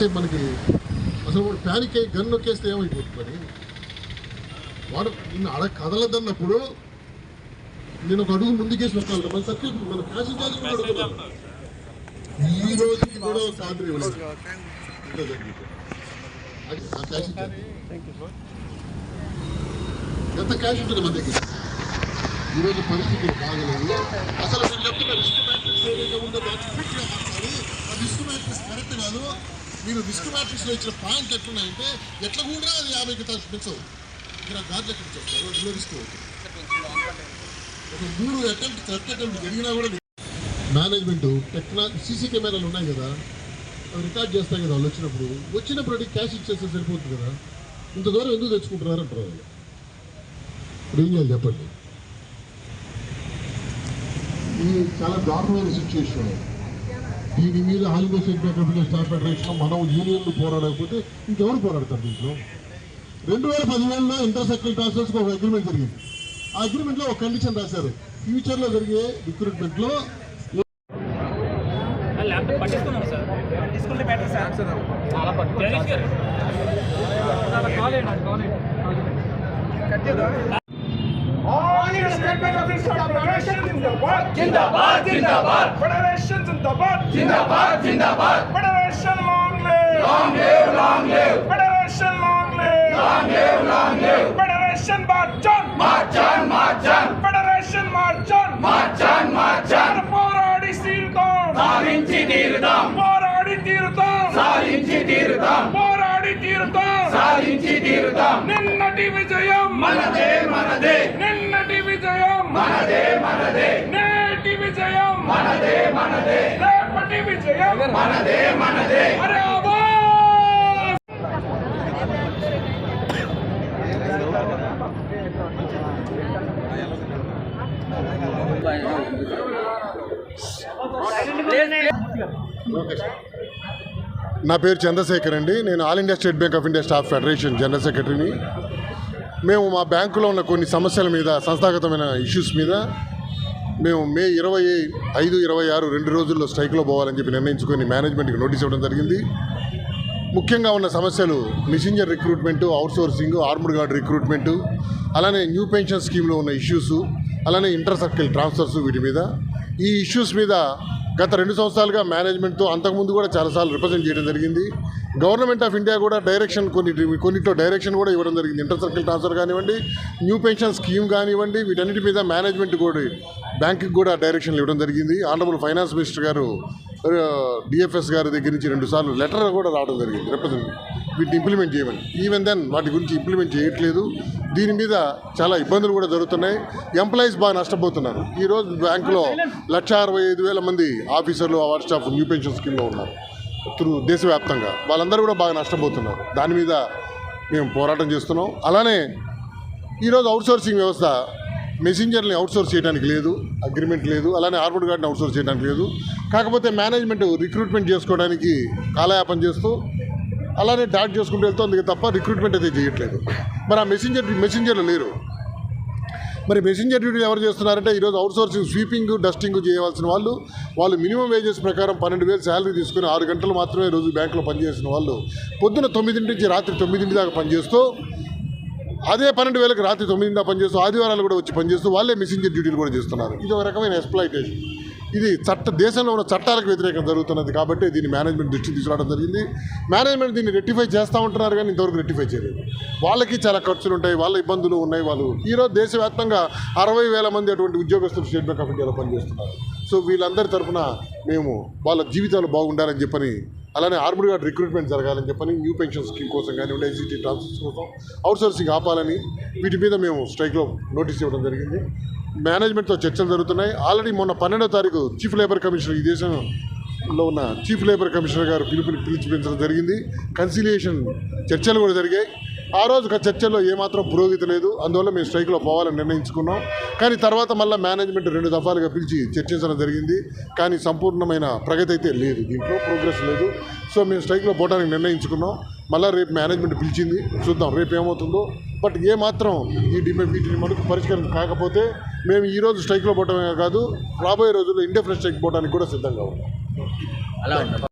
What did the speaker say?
అంటే మనకి అసలు వాడు ప్యానిక్ అయ్యి గన్ నొక్కేస్తే ఏమైపోతుంది మరి వాడు నిన్ను అలా కదలదన్నప్పుడు నేను ఒక అడుగు ముందుకేసి వస్తాను మన సర్కిల్ మన క్యాష్ ఛార్జ్ కూడా అడుగుతున్నాను ఈ రోజుకి కూడా ఆర్డర్ ఇవ్వలేదు ఎంత క్యాష్ ఉంటుంది మన దగ్గర ఈరోజు పరిస్థితులు బాగలేదు అసలు నేను చెప్తున్నా రిస్క్ మ్యాట్రిక్స్ ఏదైతే ఉందో దాన్ని పూర్తిగా మార్చాలి ఆ రిస్క్ మ్యాట్రిక్స్ కరెక్ట్ కాదు మీరు రిస్క్ మ్యాట్రిక్స్లో ఇచ్చిన పాయింట్లు ఎట్లున్నాయంటే ఎట్లా కూడా అది 50,000 పెంచవు ఇక్కడ గార్లు ఎక్కడ చేస్తారు ఇందులో రిస్క్ ఒక 3 అటెంప్ట్ జరిగినా కూడా మేనేజ్మెంట్ సీసీ కెమెరాలు ఉన్నాయి కదా అవి రికార్డ్ చేస్తాయి కదా వాళ్ళు వచ్చినప్పుడు క్యాష్ ఇచ్చేస్తే సరిపోతుంది కదా ఇంత దూరం ఎందుకు తెచ్చుకుంటున్నారు అంటారు వాళ్ళు ఇప్పుడు ఏం చేయాలి చెప్పండి ఇది చాలా దారుణమైన సిచ్యువేషన్ దీని మీద all India state bank of India staff federation మనం యూనియన్లు పోరాడకపోతే ఇంకెవరు పోరాడతారు దీంట్లో 2015లో ఇంటర్ సర్కిల్ ట్రాన్స్ఫర్స్కి ఒక అగ్రిమెంట్ జరిగింది ఆ అగ్రిమెంట్లో ఒక కండిషన్ రాశారు ఫ్యూచర్లో జరిగే రిక్రూట్మెంట్లో जिंदाबाद जिंदाबाद फेडरेशन जिंदाबाद जिंदाबाद जिंदाबाद federation long live federation long live federation march on federation march on పోరాడి తీరుతాం సాధించి తీరుతాం పోరాడి తీరుతాం సాధించి తీరుతాం పోరాడి తీరుతాం సాధించి తీరుతాం నిన్నటి విజయం మనదే మనదే నిన్నటి విజయం మనదే మనదే నేటి విజయం మనదే మనదే రేపటి విజయం మనదే మనదే అరే నా పేరు చంద్రశేఖర్ అండి నేను all India state bank of India staff federation general సెక్రటరీని మేము మా బ్యాంకులో ఉన్న కొన్ని సమస్యల మీద సంస్థాగతమైన ఇష్యూస్ మీద మేము మే 25, 26 2 రోజుల్లో స్ట్రైక్లో పోవాలని చెప్పి నిర్ణయించుకొని మేనేజ్మెంట్కి నోటీస్ ఇవ్వడం జరిగింది. ముఖ్యంగా ఉన్న సమస్యలు messenger recruitment, outsourcing, armed guard recruitment, అలానే న్యూ పెన్షన్ స్కీమ్లో ఉన్న ఇష్యూస్, అలానే ఇంటర్ సర్కిల్ ట్రాన్స్ఫర్స్, వీటి మీద ఈ ఇష్యూస్ మీద గత 2 సంవత్సరాలుగా మేనేజ్మెంట్తో అంతకుముందు కూడా చాలాసార్లు రిప్రజెంట్ చేయడం జరిగింది. గవర్నమెంట్ ఆఫ్ ఇండియా కూడా డైరెక్షన్ కొన్నిట్లో డైరెక్షన్ కూడా ఇవ్వడం జరిగింది. ఇంటర్ సర్కిల్ ట్రాన్స్ఫర్ కానివ్వండి, న్యూ పెన్షన్ స్కీమ్ కానివ్వండి, వీటన్నిటి మీద మేనేజ్మెంట్ కూడా బ్యాంకుకి కూడా డైరెక్షన్లు ఇవ్వడం జరిగింది. ఆనరబుల్ ఫైనాన్స్ మినిస్టర్ గారు డిఎఫ్ఎస్ గారి దగ్గర నుంచి 2 సార్లు లెటర్ కూడా రావడం జరిగింది రిప్రజెంట్ వీటిని ఇంప్లిమెంట్ చేయమని. ఈవెన్ దెన్ వాటి గురించి ఇంప్లిమెంట్ చేయట్లేదు. దీని మీద చాలా ఇబ్బందులు కూడా జరుగుతున్నాయి. ఎంప్లాయీస్ బాగా నష్టపోతున్నారు. ఈరోజు బ్యాంకులో 1,65,000 మంది ఆఫీసర్లు, అవార్డ్ స్టాఫ్ న్యూ పెన్షన్ స్కీమ్లో ఉన్నారు దేశవ్యాప్తంగా. వాళ్ళందరూ కూడా బాగా నష్టపోతున్నారు. దాని మీద మేము పోరాటం చేస్తున్నాం. అలానే ఈరోజు అవుట్సోర్సింగ్ వ్యవస్థ మెసెంజర్ని అవుట్సోర్స్ చేయడానికి లేదు, అగ్రిమెంట్ లేదు. అలానే ఆర్మ్డ్ గార్డ్ని అవుట్సోర్స్ చేయడానికి లేదు. కాకపోతే మేనేజ్మెంట్ రిక్రూట్మెంట్ చేసుకోవడానికి కాలయాపన చేస్తూ అలానే డాట్ చేసుకుంటూ వెళ్తుంది తప్ప రిక్రూట్మెంట్ అయితే చేయట్లేదు. మరి ఆ మెసెంజర్లు లేరు. మరి మెసెంజర్ డ్యూటీలు ఎవరు చేస్తున్నారంటే ఈరోజు అవుట్సోర్సింగ్, స్వీపింగ్, డస్టింగ్ చేయవలసిన వాళ్ళు మినిమం వేజెస్ ప్రకారం 12,000 శాలరీ తీసుకుని 6 గంటలు మాత్రమే రోజు బ్యాంకులో పనిచేసిన వాళ్ళు పొద్దున 9 నుంచి రాత్రి 9 దాకా పనిచేస్తూ, అదే 12,000కి రాత్రి 9 దాకా పనిచేస్తూ, ఆదివారాలు కూడా వచ్చి పనిచేస్తూ వాళ్ళే మెసెంజర్ డ్యూటీలు కూడా చేస్తున్నారు. ఇది ఒక రకమైన ఎక్స్ప్లాయిటేషన్. ఇది దేశంలో ఉన్న చట్టాలకు వ్యతిరేకంగా జరుగుతున్నది. కాబట్టి దీన్ని మేనేజ్మెంట్ దృష్టికి తీసుకురావడం జరిగింది. మేనేజ్మెంట్ దీన్ని రెక్టిఫై చేస్తూ ఉంటున్నారు, కానీ ఇంతవరకు రెక్టిఫై చేయలేదు. వాళ్ళకి చాలా ఖర్చులు ఉంటాయి, వాళ్ళ ఇబ్బందులు ఉన్నాయి. వాళ్ళు ఈరోజు దేశవ్యాప్తంగా 60,000 మంది అటువంటి ఉద్యోగస్తులు స్టేట్ బ్యాంక్ ఆఫ్ ఇండియాలో పనిచేస్తున్నారు. సో వీళ్ళందరి తరఫున మేము వాళ్ళ జీవితాలు బాగుండాలని చెప్పని, అలానే ఆర్మ్డ్ గార్డ్ రిక్రూట్మెంట్ జరగాలని చెప్పని, న్యూ పెన్షన్ స్కీమ్ కోసం కానివ్వండి, ఐసీటీ ట్రాన్స్ఫర్స్ కోసం, అవుట్సోర్సింగ్ ఆపాలని, వీటి మీద మేము స్ట్రైక్లో నోటీస్ ఇవ్వడం జరిగింది. మేనేజ్మెంట్తో చర్చలు జరుగుతున్నాయి. ఆల్రెడీ మొన్న 12వ తారీఖు చీఫ్ లేబర్ కమిషనర్, ఈ దేశంలో ఉన్న చీఫ్ లేబర్ కమిషనర్ గారు పిలిపించడం జరిగింది. కన్సిలియేషన్ చర్చలు కూడా జరిగాయి. ఆ రోజు చర్చల్లో ఏమాత్రం పురోగతి లేదు. అందువల్ల మేము స్ట్రైక్లో పోవాలని నిర్ణయించుకున్నాం. కానీ తర్వాత మళ్ళీ మేనేజ్మెంట్ 2 దఫాలుగా పిలిచి చర్చించడం జరిగింది. కానీ సంపూర్ణమైన ప్రగతి అయితే లేదు, దీంట్లో ప్రోగ్రెస్ లేదు. సో మేము స్ట్రైక్లో పోవడానికి నిర్ణయించుకున్నాం. మళ్ళీ రేపు మేనేజ్మెంట్ పిలిచింది, చూద్దాం రేపు ఏమవుతుందో. బట్ ఏమాత్రం వీటిని మనకు పరిష్కారం కాకపోతే మేము ఈరోజు స్ట్రైక్లో పోవడమే కాదు, రాబోయే రోజుల్లో ఇండెఫినిట్ స్ట్రైక్ పోవడానికి కూడా సిద్ధంగా ఉన్నాం.